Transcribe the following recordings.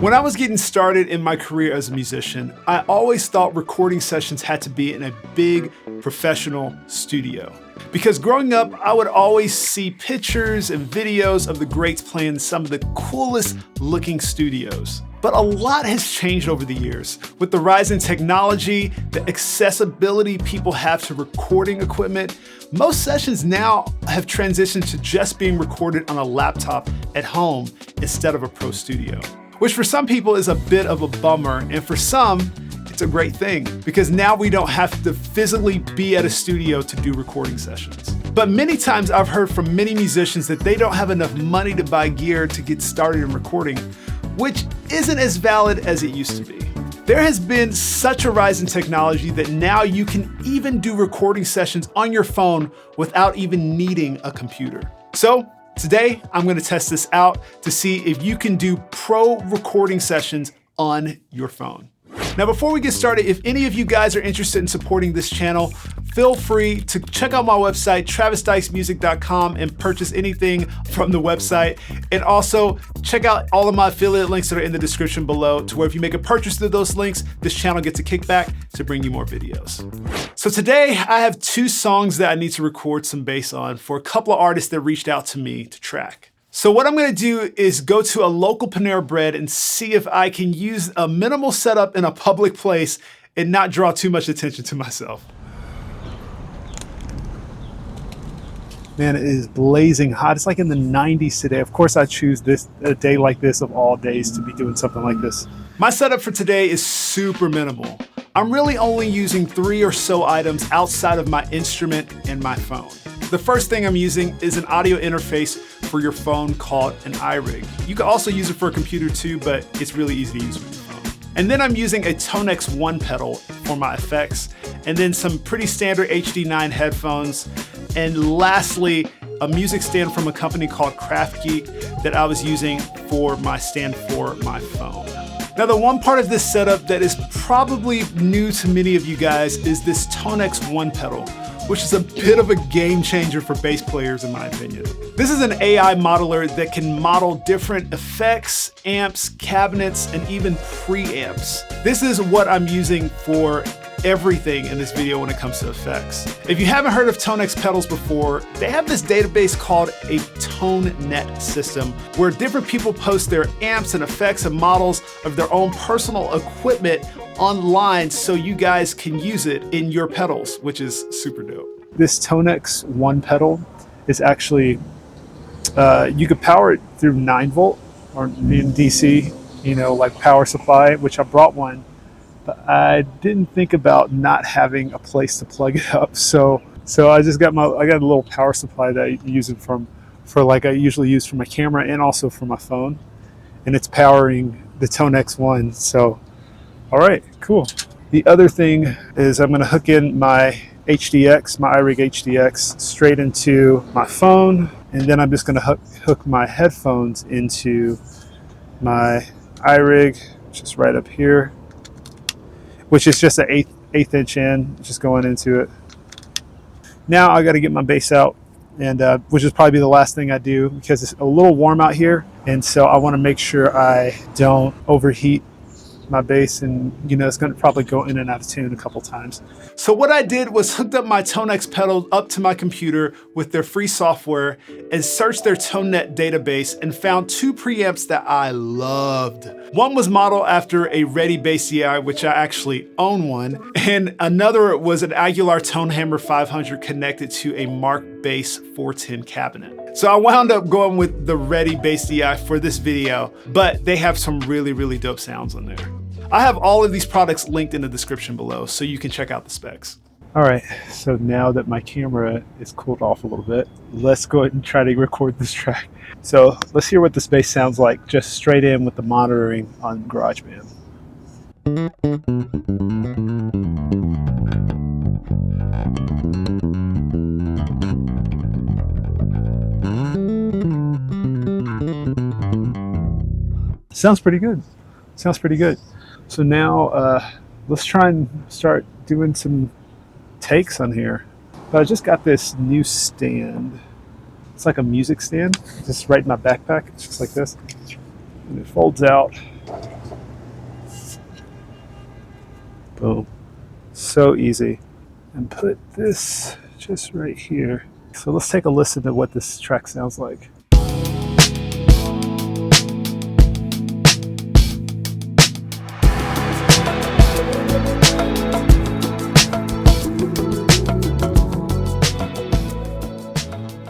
When I was getting started in my career as a musician, I always thought recording sessions had to be in a big professional studio. Because growing up, I would always see pictures and videos of the greats playing some of the coolest looking studios. But a lot has changed over the years. With the rise in technology, the accessibility people have to recording equipment, most sessions now have transitioned to just being recorded on a laptop at home instead of a pro studio. Which for some people is a bit of a bummer, and for some, it's a great thing, because now we don't have to physically be at a studio to do recording sessions. But many times I've heard from many musicians that they don't have enough money to buy gear to get started in recording, which isn't as valid as it used to be. There has been such a rise in technology that now you can even do recording sessions on your phone without even needing a computer. So, today, I'm gonna test this out to see if you can do pro recording sessions on your phone. Now, before we get started, if any of you guys are interested in supporting this channel, feel free to check out my website, travisdykesmusic.com, and purchase anything from the website. And also, check out all of my affiliate links that are in the description below, to where if you make a purchase through those links, this channel gets a kickback to bring you more videos. So today, I have 2 songs that I need to record some bass on for a couple of artists that reached out to me to track. So what I'm gonna do is go to a local Panera Bread and see if I can use a minimal setup in a public place and not draw too much attention to myself. Man, it is blazing hot. It's like in the 90s today. Of course, I choose a day like this of all days to be doing something like this. My setup for today is super minimal. I'm really only using 3 or so items outside of my instrument and my phone. The first thing I'm using is an audio interface for your phone called an iRig. You can also use it for a computer too, but it's really easy to use with your phone. And then I'm using a Tonex 1 pedal for my effects, and then some pretty standard HD9 headphones. And lastly, a music stand from a company called Craft Geek that I was using for my stand for my phone. Now, the one part of this setup that is probably new to many of you guys is this Tonex 1 pedal, which is a bit of a game changer for bass players in my opinion. This is an AI modeler that can model different effects, amps, cabinets, and even preamps. This is what I'm using for everything in this video when it comes to effects. If you haven't heard of Tonex pedals before, they have this database called a ToneNet system, where different people post their amps and effects and models of their own personal equipment online so you guys can use it in your pedals, which is super dope. This Tonex 1 pedal is actually, you could power it through 9 volt or in DC, like power supply, which I brought one. But I didn't think about not having a place to plug it up. So I just got I got a little power supply that I use it for like I usually use for my camera and also for my phone. And it's powering the Tonex 1. So, all right, cool. The other thing is I'm gonna hook in my HDX, my iRig HDX, straight into my phone. And then I'm just gonna hook my headphones into my iRig, which is right up here, which is just an eighth inch in, just going into it. Now I got to get my bass out, and which is probably the last thing I do, because it's a little warm out here, and so I want to make sure I don't overheat my bass, and it's going to probably go in and out of tune a couple times. So what I did was hooked up my Tonex pedal up to my computer with their free software and searched their ToneNet database and found 2 preamps that I loved. One was modeled after a Ready Bass DI, which I actually own one, and another was an Aguilar Tonehammer 500 connected to a Mark Bass 410 cabinet. So I wound up going with the Ready Bass DI for this video, but they have some really, really dope sounds on there. I have all of these products linked in the description below, so you can check out the specs. All right, so now that my camera is cooled off a little bit, let's go ahead and try to record this track. So let's hear what this bass sounds like just straight in with the monitoring on GarageBand. Sounds pretty good. Sounds pretty good. So now let's try and start doing some takes on here. But I just got this new stand. It's like a music stand. It's just right in my backpack. It's just like this. And it folds out. Boom. So easy. And put this just right here. So let's take a listen to what this track sounds like.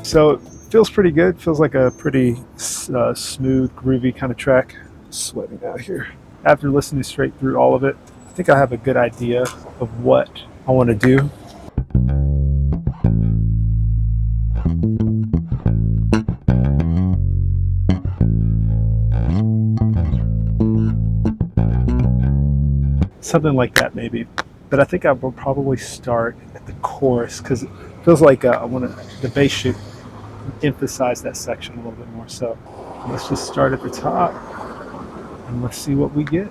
So it feels pretty good. Feels like a pretty smooth, groovy kind of track. Sweating out here. After listening straight through all of it, I think I have a good idea of what I want to do. Something like that maybe. But I think I will probably start at the chorus because it feels like the bass should emphasize that section a little bit more. So let's just start at the top and let's see what we get.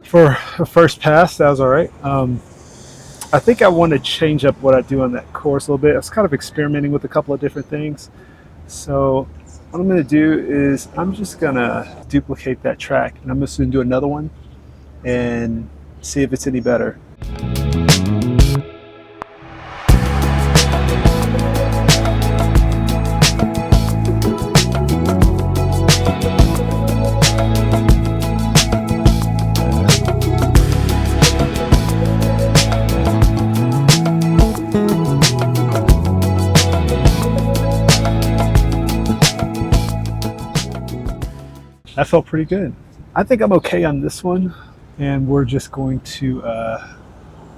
For a first pass, that was all right. I think I want to change up what I do on that chorus a little bit. I was kind of experimenting with a couple of different things. So what I'm going to do is I'm just going to duplicate that track and I'm just going to do another one and see if it's any better. That felt pretty good. I think I'm okay on this one, and we're just going to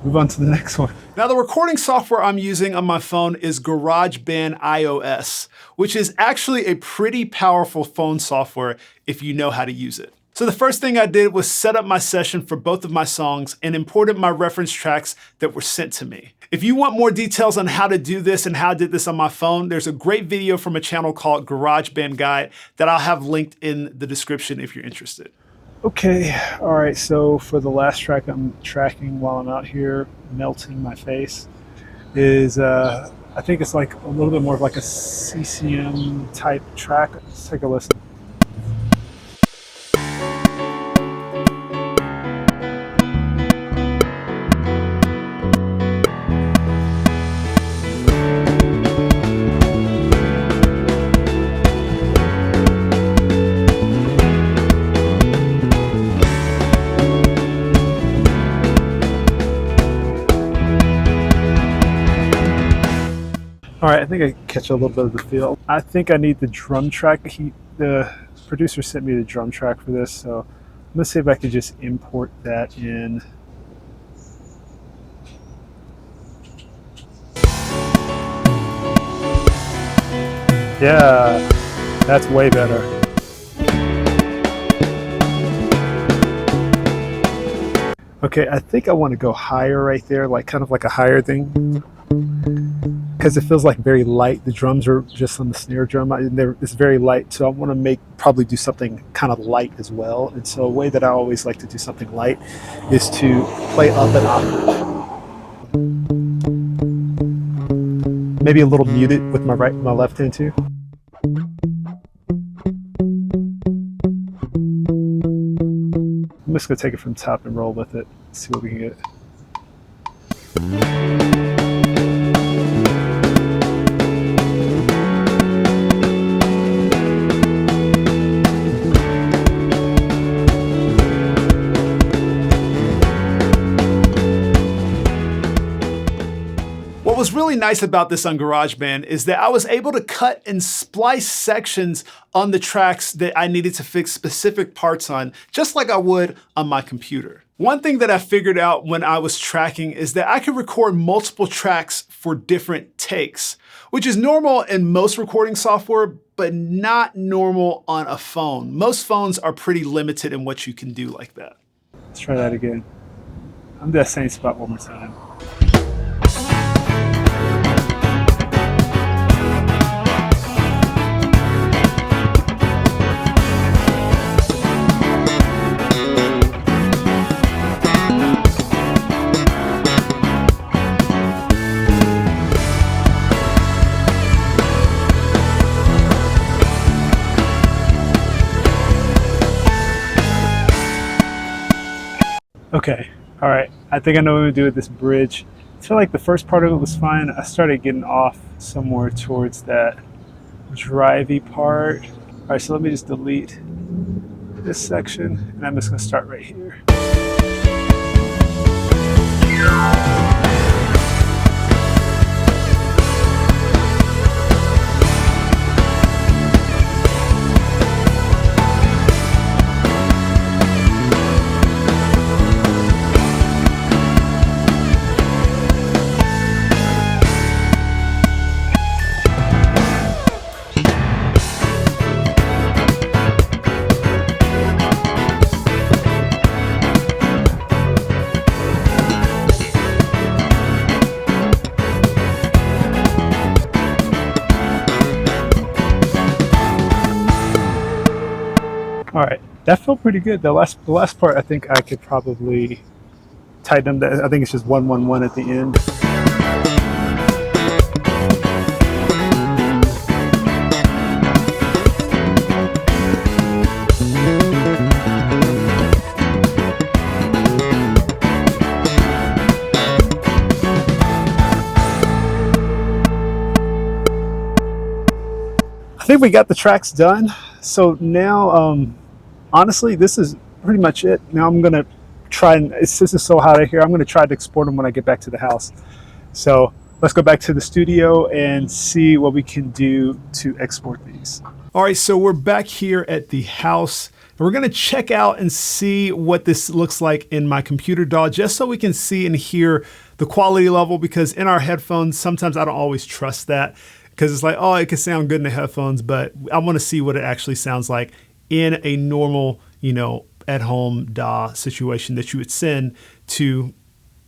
move on to the next one. Now, the recording software I'm using on my phone is GarageBand iOS, which is actually a pretty powerful phone software if you know how to use it. So the first thing I did was set up my session for both of my songs and imported my reference tracks that were sent to me. If you want more details on how to do this and how I did this on my phone, there's a great video from a channel called GarageBand Guide that I'll have linked in the description if you're interested. Okay, all right, so for the last track I'm tracking while I'm out here melting my face is, I think it's like a little bit more of like a CCM type track. Let's take a listen. All right, I think I catch a little bit of the feel. I think I need the drum track. The producer sent me the drum track for this, so I'm gonna see if I could just import that in. Yeah, that's way better. Okay, I think I want to go higher right there, like kind of like a higher thing. Because it feels like very light. The drums are just on the snare drum. It's very light, so I want to probably do something kind of light as well. And so a way that I always like to do something light is to play up an octave. Maybe a little muted with my left hand too. I'm just gonna take it from top and roll with it. See what we can get. really nice about this on GarageBand is that I was able to cut and splice sections on the tracks that I needed to fix specific parts on, just like I would on my computer. One thing that I figured out when I was tracking is that I could record multiple tracks for different takes, which is normal in most recording software, but not normal on a phone. Most phones are pretty limited in what you can do like that. Let's try that again. I'm that same spot one more time. Okay, all right, I think I know what I'm gonna do with this bridge. I feel like the first part of it was fine. I started getting off somewhere towards that drivey part. All right, so let me just delete this section, and I'm just gonna start right here. All right, that felt pretty good. The last part, I think I could probably tighten them. I think it's just 1-1-1 at the end. I think we got the tracks done. So now, honestly, this is pretty much it. Now I'm gonna try and, this is so hot out here, I'm gonna try to export them when I get back to the house. So let's go back to the studio and see what we can do to export these. All right, so we're back here at the house. And we're gonna check out and see what this looks like in my computer DAW, just so we can see and hear the quality level, because in our headphones, sometimes I don't always trust that, because it's like, oh, it can sound good in the headphones, but I want to see what it actually sounds like in a normal, at-home DAW situation that you would send to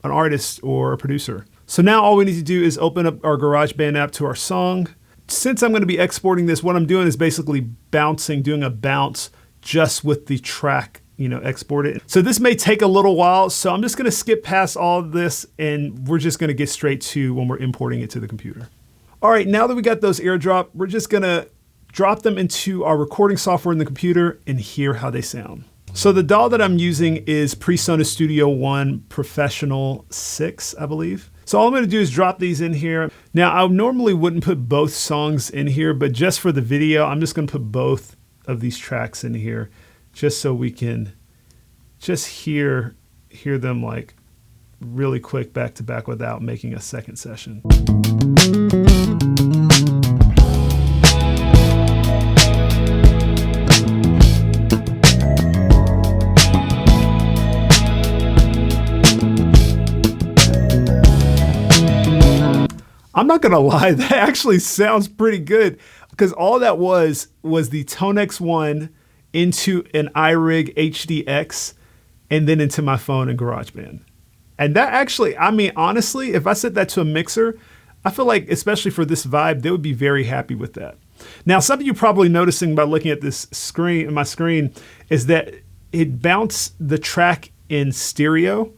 an artist or a producer. So now all we need to do is open up our GarageBand app to our song. Since I'm going to be exporting this, what I'm doing is basically doing a bounce just with the track, exported. So this may take a little while, so I'm just going to skip past all of this, and we're just going to get straight to when we're importing it to the computer. All right, now that we got those airdrop, we're just gonna drop them into our recording software in the computer and hear how they sound. So the DAW that I'm using is PreSonus Studio One Professional 6, I believe. So all I'm gonna do is drop these in here. Now, I normally wouldn't put both songs in here, but just for the video, I'm just gonna put both of these tracks in here, just so we can just hear them like really quick back to back without making a second session. I'm not gonna lie, that actually sounds pretty good, because all that was the Tonex one into an iRig HDX and then into my phone in GarageBand. And that actually, honestly, if I set that to a mixer, I feel like, especially for this vibe, they would be very happy with that. Now, something you're probably noticing by looking at this screen, my screen, is that it bounced the track in stereo,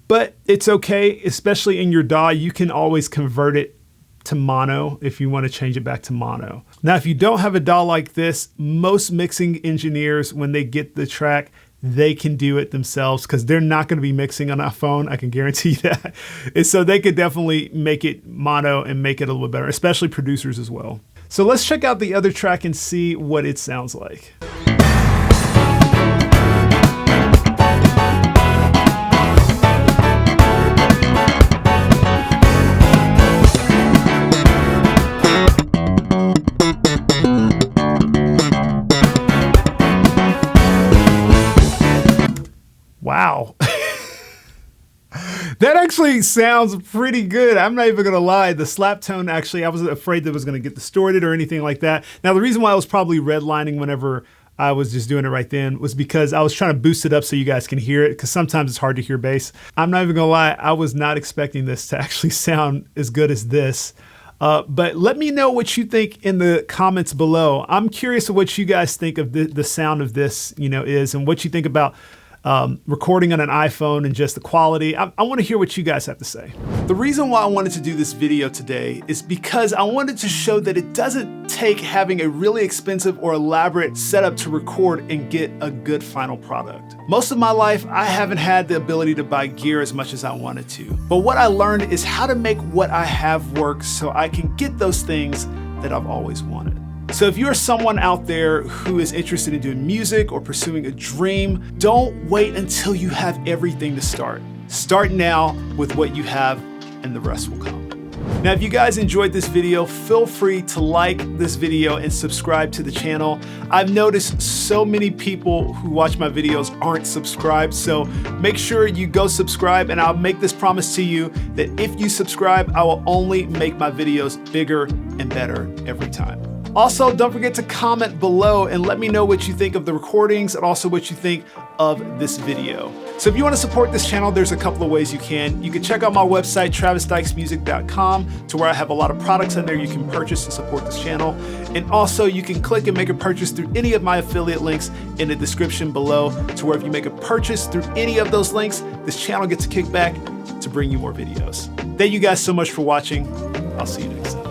but it's okay, especially in your DAW. You can always convert it to mono if you want to change it back to mono. Now, if you don't have a DAW like this, most mixing engineers, when they get the track, they can do it themselves, because they're not going to be mixing on a phone. I can guarantee that. And so they could definitely make it mono and make it a little bit better, especially producers as well. So let's check out the other track and see what it sounds like. actually sounds pretty good. I'm not even gonna lie. The slap tone actually, I was afraid that it was gonna get distorted or anything like that. Now the reason why I was probably redlining whenever I was just doing it right then was because I was trying to boost it up so you guys can hear it, because sometimes it's hard to hear bass. I'm not even gonna lie, I was not expecting this to actually sound as good as this. But let me know what you think in the comments below. I'm curious of what you guys think of the sound of this, is, and what you think about recording on an iPhone and just the quality. I want to hear what you guys have to say. The reason why I wanted to do this video today is because I wanted to show that it doesn't take having a really expensive or elaborate setup to record and get a good final product. Most of my life, I haven't had the ability to buy gear as much as I wanted to. But what I learned is how to make what I have work so I can get those things that I've always wanted. So if you're someone out there who is interested in doing music or pursuing a dream, don't wait until you have everything to start. Start now with what you have, and the rest will come. Now, if you guys enjoyed this video, feel free to like this video and subscribe to the channel. I've noticed so many people who watch my videos aren't subscribed, so make sure you go subscribe, and I'll make this promise to you that if you subscribe, I will only make my videos bigger and better every time. Also, don't forget to comment below and let me know what you think of the recordings and also what you think of this video. So if you want to support this channel, there's a couple of ways you can. You can check out my website, travisdykesmusic.com, to where I have a lot of products on there you can purchase to support this channel. And also you can click and make a purchase through any of my affiliate links in the description below, to where if you make a purchase through any of those links, this channel gets a kickback to bring you more videos. Thank you guys so much for watching. I'll see you next time.